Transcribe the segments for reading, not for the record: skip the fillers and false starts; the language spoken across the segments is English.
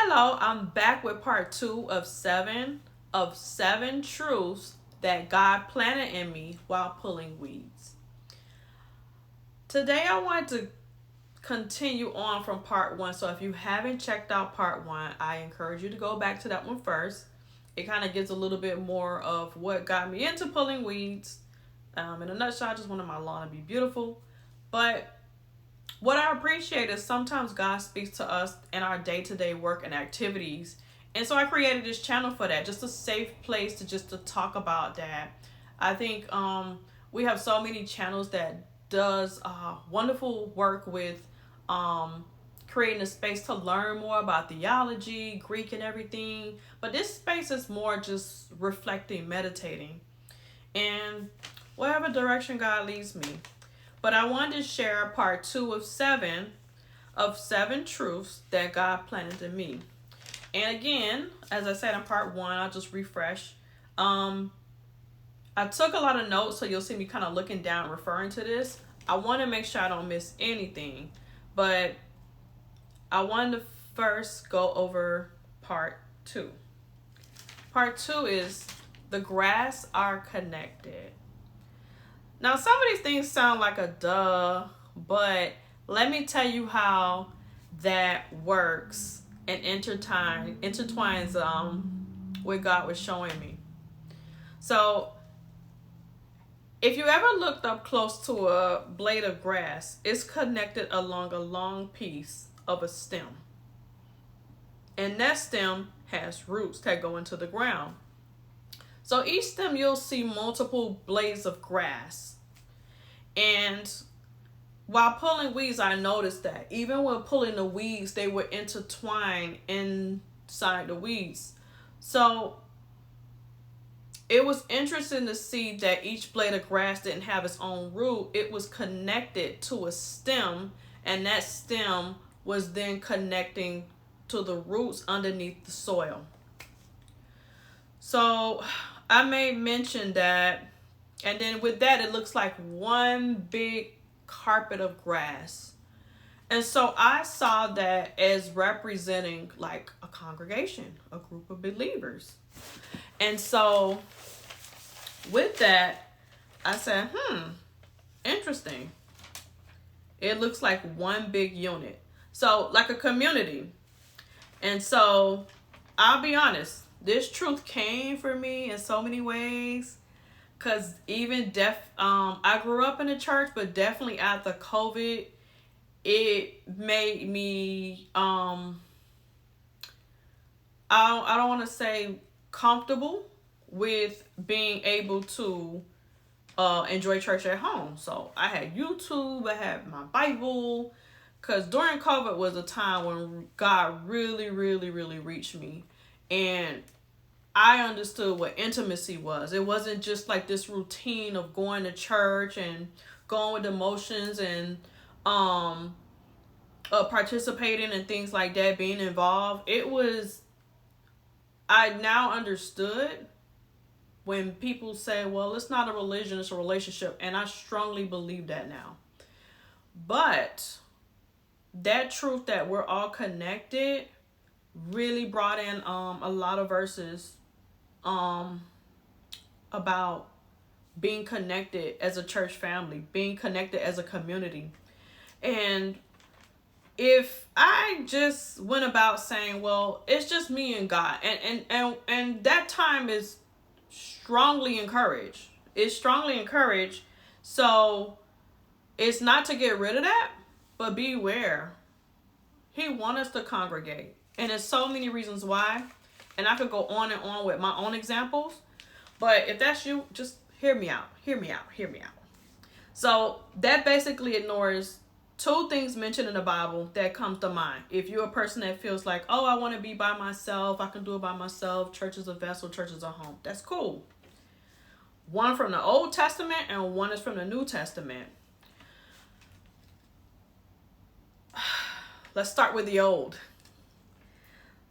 Hello, I'm back with part two of seven truths that God planted in me while pulling weeds. Today I want to continue on from part one. So if you haven't checked out part one, I encourage you to go back to that one first. It kind of gives a little bit more of what got me into pulling weeds. In a nutshell, I just wanted my lawn to be beautiful. But what I appreciate is sometimes God speaks to us in our day-to-day work and activities. And so I created this channel for that, just a safe place to talk about that. I think we have so many channels that does wonderful work with creating a space to learn more about theology, Greek and everything. But this space is more just reflecting, meditating, and whatever direction God leads me. But I wanted to share part two of seven truths that God planted in me. And again, as I said in part one, I'll just refresh. I took a lot of notes, so you'll see me kind of looking down, referring to this. I want to make sure I don't miss anything, but I wanted to first go over part two. Part two is the grass are connected. Now, some of these things sound like a duh, but let me tell you how that works and intertwines what God was showing me. So, if you ever looked up close to a blade of grass, it's connected along a long piece of a stem. And that stem has roots that go into the ground. So each stem you'll see multiple blades of grass. And while pulling weeds, I noticed that even when pulling the weeds, they were intertwined inside the weeds. So it was interesting to see that each blade of grass didn't have its own root. It was connected to a stem, and that stem was then connecting to the roots underneath the soil. So I made mention that, and then with that, it looks like one big carpet of grass. And so I saw that as representing like a congregation, a group of believers. And so with that, I said, interesting. It looks like one big unit. So like a community. And so I'll be honest, this truth came for me in so many ways. Cause even I grew up in the church, but definitely after COVID, it made me I don't want to say comfortable with being able to enjoy church at home. So I had YouTube, I had my Bible, because during COVID was a time when God really, really, really reached me. And I understood what intimacy was. It wasn't just like this routine of going to church and going with the motions and participating and things like that, being involved. I now understood when people say, well, it's not a religion, it's a relationship. And I strongly believe that now. But that truth that we're all connected really brought in a lot of verses about being connected as a church family, being connected as a community. And if I just went about saying, well, it's just me and God, and that time is strongly encouraged. It's strongly encouraged. So it's not to get rid of that, but beware. He wants us to congregate. And there's so many reasons why. And I could go on and on with my own examples. But if that's you, just hear me out. Hear me out. Hear me out. So that basically ignores two things mentioned in the Bible that comes to mind. If you're a person that feels like, oh, I want to be by myself, I can do it by myself, church is a vessel, church is a home. That's cool. One from the Old Testament and one is from the New Testament. Let's start with the Old.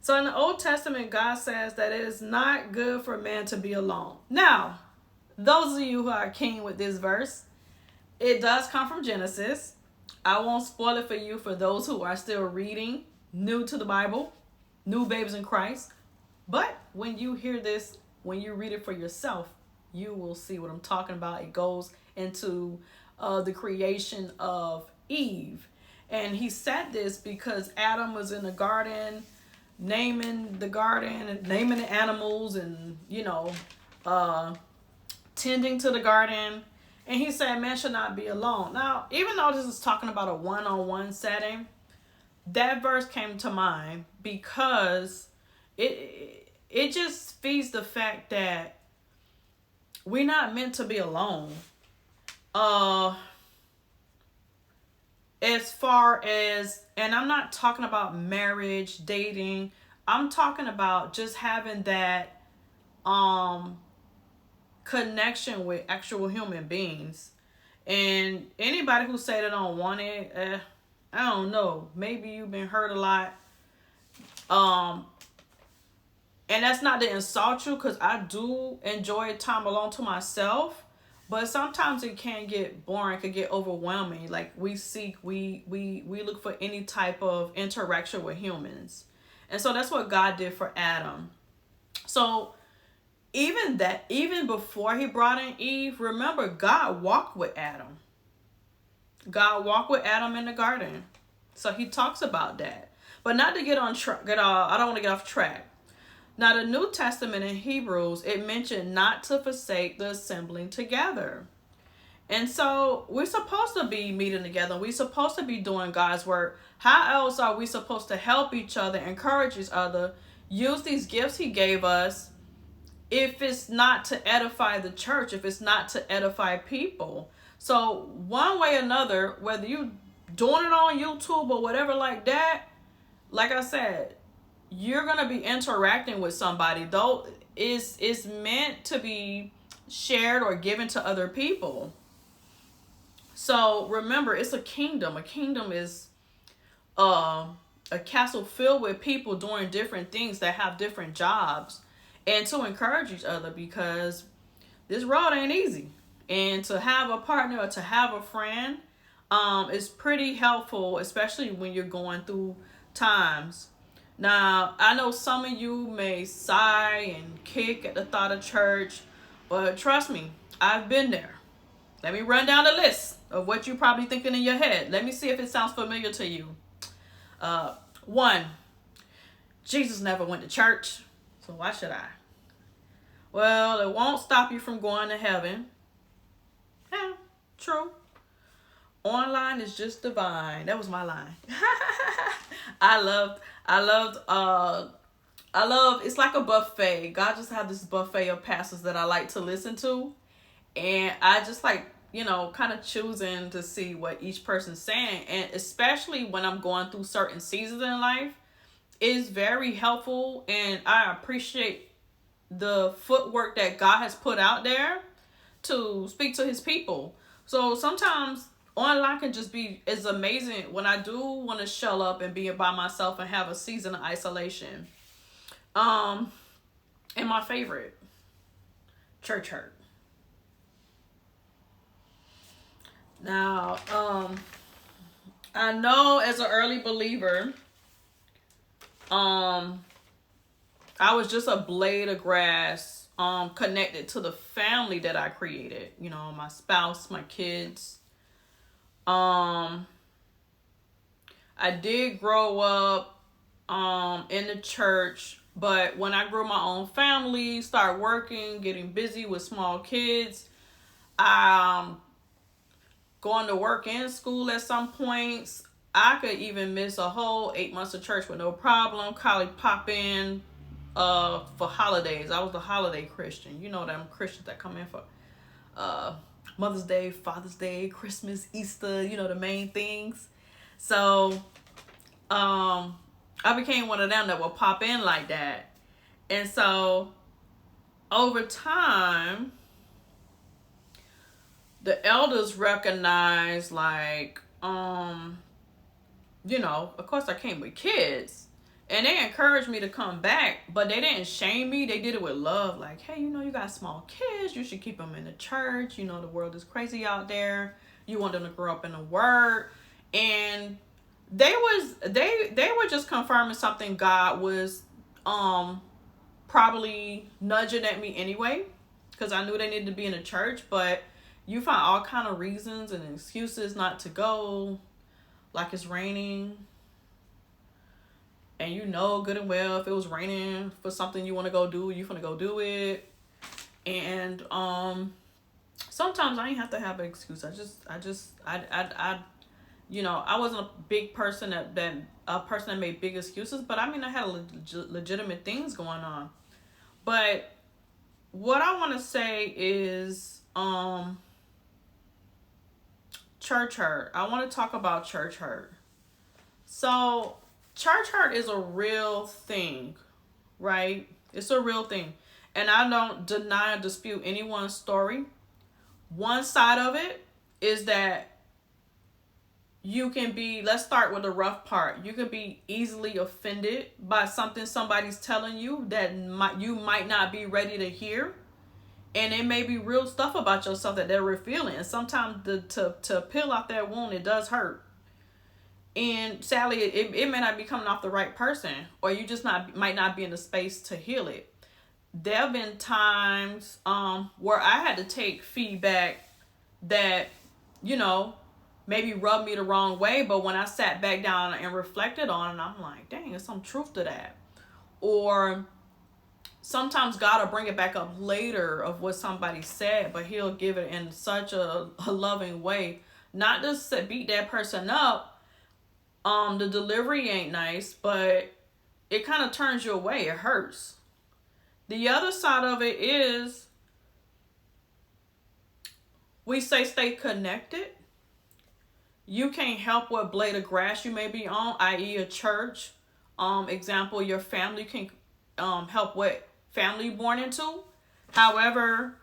So in the Old Testament, God says that it is not good for man to be alone. Now, those of you who are keen with this verse, it does come from Genesis. I won't spoil it for you for those who are still reading, new to the Bible. new babies in Christ. But when you hear this, when you read it for yourself, you will see what I'm talking about. It goes into the creation of Eve. And he said this because Adam was in the garden, naming the garden and naming the animals and, tending to the garden. And he said man should not be alone. Now, even though this is talking about a one-on-one setting, that verse came to mind because it just feeds the fact that we're not meant to be alone. As far as, and I'm not talking about marriage, dating, I'm talking about just having that connection with actual human beings. And anybody who say they don't want it, I don't know, maybe you've been hurt a lot. And that's not to insult you, because I do enjoy time alone to myself. But sometimes it can get boring, it can get overwhelming. Like we look for any type of interaction with humans. And so that's what God did for Adam. So even before he brought in Eve, remember God walked with Adam. God walked with Adam in the garden. So he talks about that. But not to I don't want to get off track. Now, the New Testament in Hebrews, it mentioned not to forsake the assembling together. And so we're supposed to be meeting together. We're supposed to be doing God's work. How else are we supposed to help each other, encourage each other, use these gifts he gave us if it's not to edify the church, if it's not to edify people? So one way or another, whether you doing it on YouTube or whatever like that, like I said, you're going to be interacting with somebody, though it's meant to be shared or given to other people. So remember, it's a kingdom. A kingdom is a castle filled with people doing different things that have different jobs, and to encourage each other, because this road ain't easy. And to have a partner or to have a friend is pretty helpful, especially when you're going through times. Now, I know some of you may sigh and kick at the thought of church, but trust me, I've been there. Let me run down the list of what you're probably thinking in your head. Let me see if it sounds familiar to you. 1, Jesus never went to church, so why should I? Well, it won't stop you from going to heaven. Yeah, true. Online is just divine. That was my line. I love, it's like a buffet. God just had this buffet of pastors that I like to listen to. And I just like, kind of choosing to see what each person's saying. And especially when I'm going through certain seasons in life, it's very helpful. And I appreciate the footwork that God has put out there to speak to his people. So sometimes online can just be as amazing when I do want to shell up and be by myself and have a season of isolation. And my favorite, church hurt. Now, I know as an early believer, I was just a blade of grass, connected to the family that I created. My spouse, my kids. I did grow up in the church, but when I grew my own family, started working, getting busy with small kids, going to work and school at some points, I could even miss a whole 8 months of church with no problem. Probably pop in for holidays. I was a holiday Christian. Them Christians that come in for Mother's Day, Father's Day, Christmas, Easter, the main things. So I became one of them that will pop in like that. And so over time, the elders recognized, of course I came with kids. And they encouraged me to come back, but they didn't shame me. They did it with love. Like, hey, you got small kids. You should keep them in the church. The world is crazy out there. You want them to grow up in the word. And they were just confirming something God was probably nudging at me anyway, because I knew they needed to be in a church. But you find all kind of reasons and excuses not to go, like it's raining, and you know good and well if it was raining for something you want to go do, you finna go do it. And sometimes I ain't have to have an excuse. I you know, I wasn't a big person that a person that made big excuses, but I mean I had legitimate things going on. But what I want to say is church hurt. I want to talk about church hurt. So church hurt is a real thing, right? It's a real thing. And I don't deny or dispute anyone's story. One side of it is that you can be, let's start with the rough part. You can be easily offended by something somebody's telling you that you might not be ready to hear. And it may be real stuff about yourself that they're revealing. And sometimes to peel off that wound, it does hurt. And sadly, it may not be coming off the right person, or you just might not be in the space to heal it. There have been times where I had to take feedback that, you know, maybe rubbed me the wrong way, but when I sat back down and reflected on it, I'm like, dang, there's some truth to that. Or sometimes God will bring it back up later of what somebody said, but he'll give it in such a loving way. Not just to beat that person up. The delivery ain't nice, but it kind of turns you away. It hurts. The other side of it is we say stay connected. You can't help what blade of grass you may be on, i.e. a church. Example, your family can help what family you're born into. However,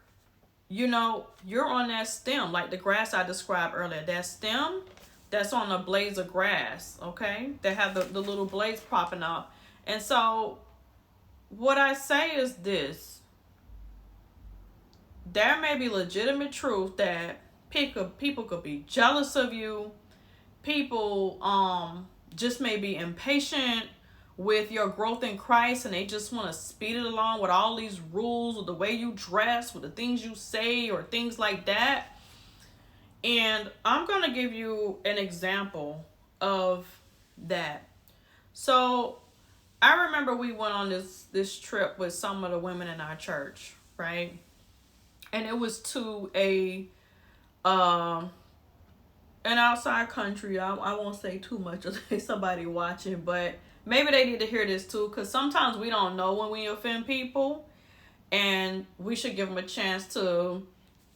you know, you're on that stem, like the grass I described earlier. That stem that's on the blades of grass, okay? They have the little blades popping up. And so what I say is this. There may be legitimate truth that people could be jealous of you. People just may be impatient with your growth in Christ, and they just want to speed it along with all these rules, with the way you dress, with the things you say, or things like that. And I'm going to give you an example of that. So I remember we went on this trip with some of the women in our church, right? And it was to an outside country. I won't say too much of somebody watching, but maybe they need to hear this too, because sometimes we don't know when we offend people, and we should give them a chance to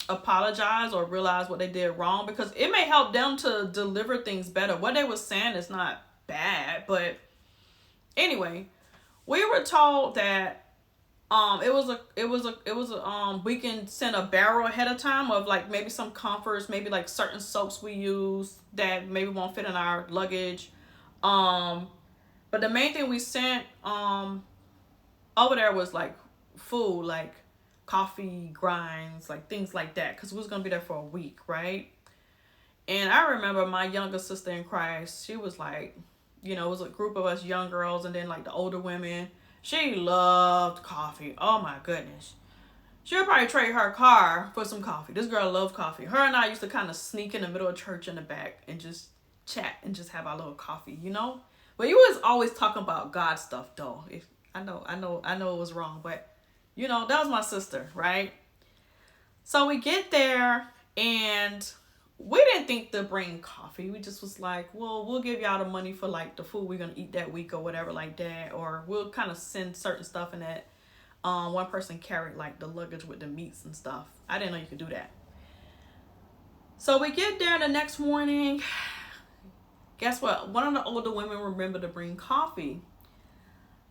apologize or realize what they did wrong, because it may help them to deliver things better. What they were saying is not bad, but anyway, we were told that we can send a barrel ahead of time of like maybe some comforts, maybe like certain soaps we use that maybe won't fit in our luggage. But the main thing we sent over there was like food, like coffee grinds, like things like that, because we was gonna be there for a week, right? And I remember my younger sister in Christ, she was like, you know, it was a group of us young girls, and then like the older women. She loved coffee. Oh my goodness. She'll probably trade her car for some coffee. This girl loved coffee. Her and I used to kind of sneak in the middle of church in the back and just chat and just have our little coffee, you know? But you was always talking about God stuff though. I know it was wrong, but you know, that was my sister, right? So we get there, and we didn't think to bring coffee. We just was like, well, we'll give y'all the money for like the food we're going to eat that week or whatever like that. Or we'll kind of send certain stuff in that. One person carried like the luggage with the meats and stuff. I didn't know you could do that. So we get there the next morning. Guess what? One of the older women remembered to bring coffee.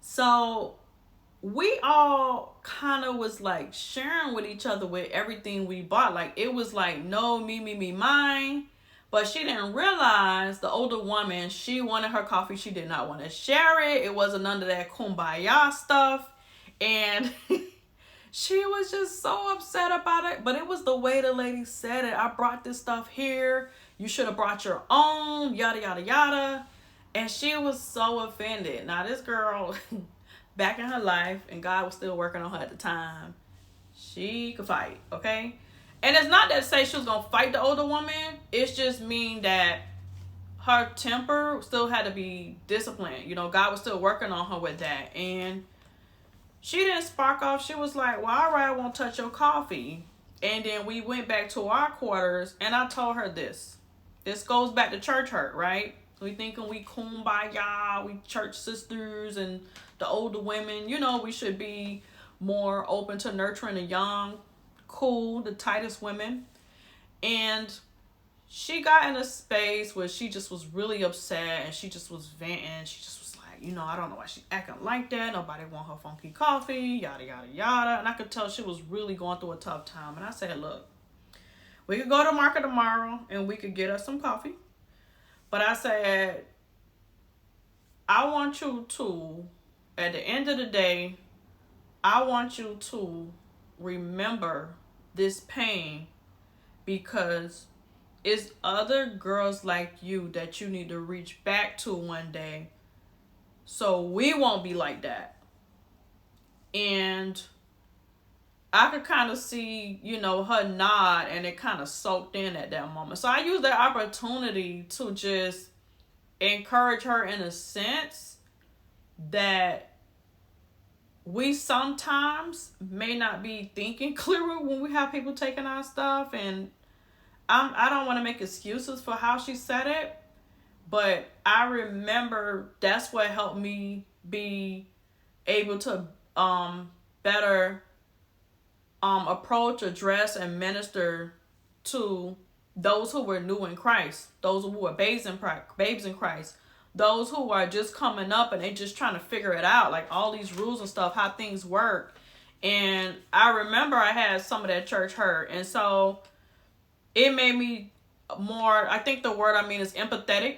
So we all kind of was like sharing with each other with everything we bought. Like it was like, no, me, mine. But she didn't realize, the older woman, she wanted her coffee. She did not want to share it. It wasn't none of that kumbaya stuff. And she was just so upset about it. But it was the way the lady said it. I brought this stuff here. You should have brought your own, yada, yada, yada. And she was so offended. Now, this girl, back in her life, and God was still working on her at the time, she could fight, okay? And it's not that to say she was going to fight the older woman. It's just mean that her temper still had to be disciplined. You know, God was still working on her with that. And she didn't spark off. She was like, well, all right, I won't touch your coffee. And then we went back to our quarters, and I told her this. This goes back to church hurt, right? We thinking we kumbaya, we church sisters and the older women. You know, we should be more open to nurturing the young, cool, the tightest women. And she got in a space where she just was really upset, and she just was venting. She just was like, you know, I don't know why she's acting like that. Nobody want her funky coffee, yada, yada, yada. And I could tell she was really going through a tough time. And I said, look, we could go to market tomorrow and we could get us some coffee. But I said, I want you to, at the end of the day, I want you to remember this pain, because it's other girls like you that you need to reach back to one day, so we won't be like that. And I could kind of see, you know, her nod, and it kind of soaked in at that moment. So I used that opportunity to just encourage her in a sense that we sometimes may not be thinking clearer when we have people taking our stuff. And I don't want to make excuses for how she said it, but I remember that's what helped me be able to better approach, address, and minister to those who were new in Christ, those who were babes in Christ, those who are just coming up and they just trying to figure it out, like all these rules and stuff, how things work. And I remember I had some of that church hurt, and so it made me more, I think the word I mean is empathetic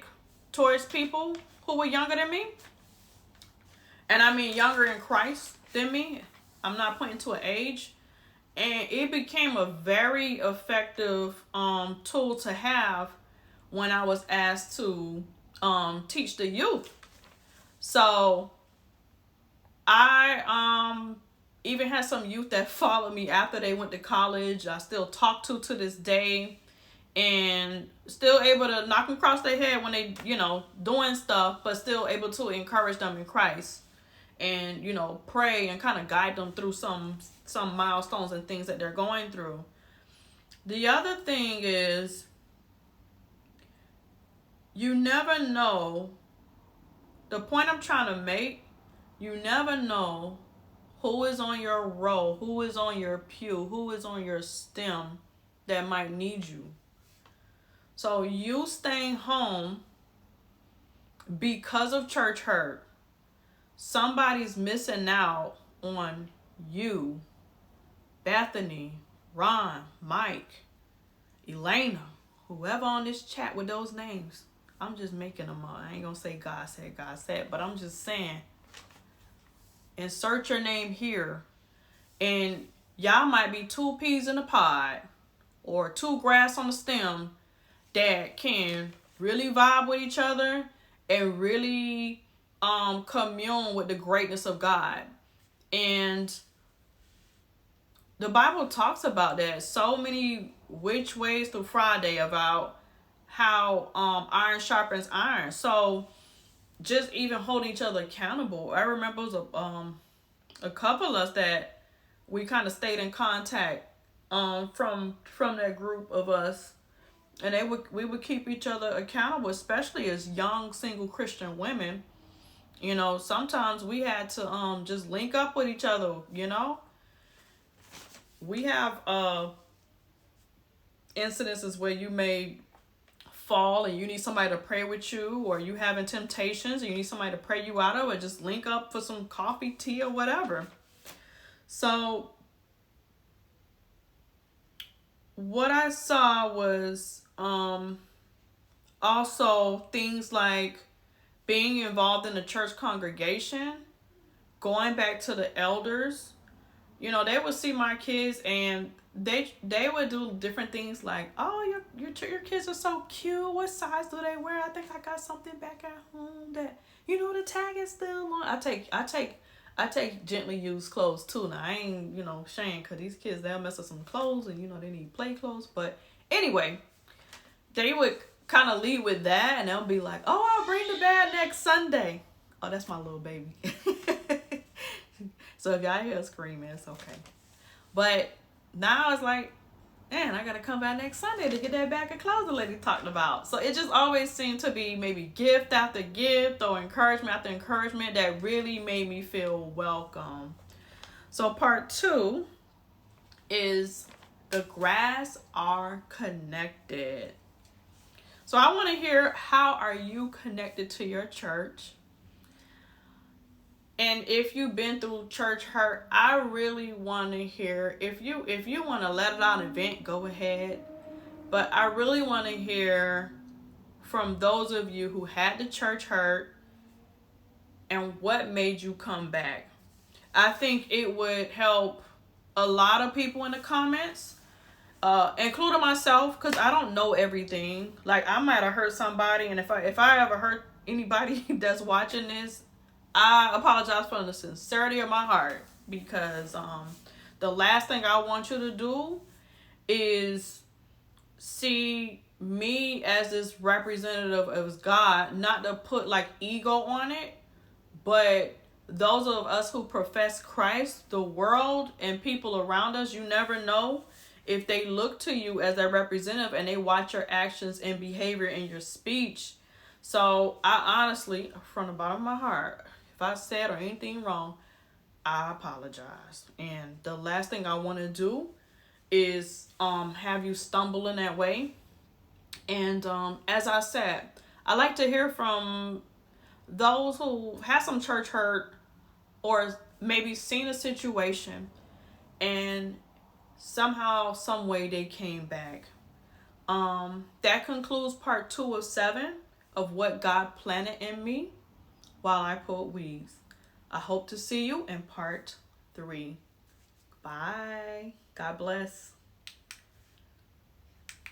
towards people who were younger than me. And I mean younger in Christ than me. I'm not pointing to an age. And it became a very effective tool to have when I was asked to teach the youth. So I even had some youth that followed me after they went to college. I still talk to this day, and still able to knock them across their head when they, you know, doing stuff, but still able to encourage them in Christ and, you know, pray and kind of guide them through some milestones and things that they're going through. The other thing is, you never know, the point I'm trying to make, you never know who is on your row, who is on your pew, who is on your stem that might need you. So you staying home because of church hurt, somebody's missing out on you. Bethany, Ron, Mike, Elena, whoever on this chat with those names. I'm just making them up. I ain't gonna say God said, but I'm just saying, insert your name here. And y'all might be two peas in a pod or two grass on the stem that can really vibe with each other and really commune with the greatness of God. And the Bible talks about that so many which ways through Friday, about how iron sharpens iron. So just even holding each other accountable. I remember it was a couple of us that we kind of stayed in contact from that group of us, and we would keep each other accountable, especially as young single Christian women. You know, sometimes we had to just link up with each other. You know, we have incidences where you may fall and you need somebody to pray with you, or you having temptations and you need somebody to pray you out of, or just link up for some coffee, tea, or whatever. So what I saw was also things like being involved in the church congregation, going back to the elders, You know, they would see my kids and they would do different things like, oh, your kids are so cute. What size do they wear? I think I got something back at home that, you know, the tag is still on. I take gently used clothes too. Now I ain't, you know, shame, because these kids, they'll mess up some clothes and, you know, they need play clothes. But anyway, they would kind of lead with that, and they'll be like, oh, I'll bring the bag next Sunday. Oh, that's my little baby. So if y'all hear screaming, it's okay. But now it's like, man, I gotta come back next Sunday to get that bag of clothes the lady talked about. So it just always seemed to be maybe gift after gift or encouragement after encouragement that really made me feel welcome. So part 2 is the grass are connected. So I want to hear, how are you connected to your church? And if you've been through church hurt, I really want to hear, if you want to let it out and vent, go ahead. But I really want to hear from those of you who had the church hurt and what made you come back. I think it would help a lot of people in the comments, including myself, because I don't know everything. Like, I might have hurt somebody, and if I ever hurt anybody that's watching this, I apologize from the sincerity of my heart, because the last thing I want you to do is see me as this representative of God, not to put like ego on it, but those of us who profess Christ, the world and people around us, you never know if they look to you as a representative and they watch your actions and behavior and your speech. So I honestly, from the bottom of my heart, if I said or anything wrong, I apologize. And the last thing I want to do is have you stumble in that way. And as I said, I like to hear from those who have some church hurt or maybe seen a situation and somehow, some way they came back. That concludes part 2 of 7 of what God planted in me while I pulled weeds. I hope to see you in part 3. Bye. God bless.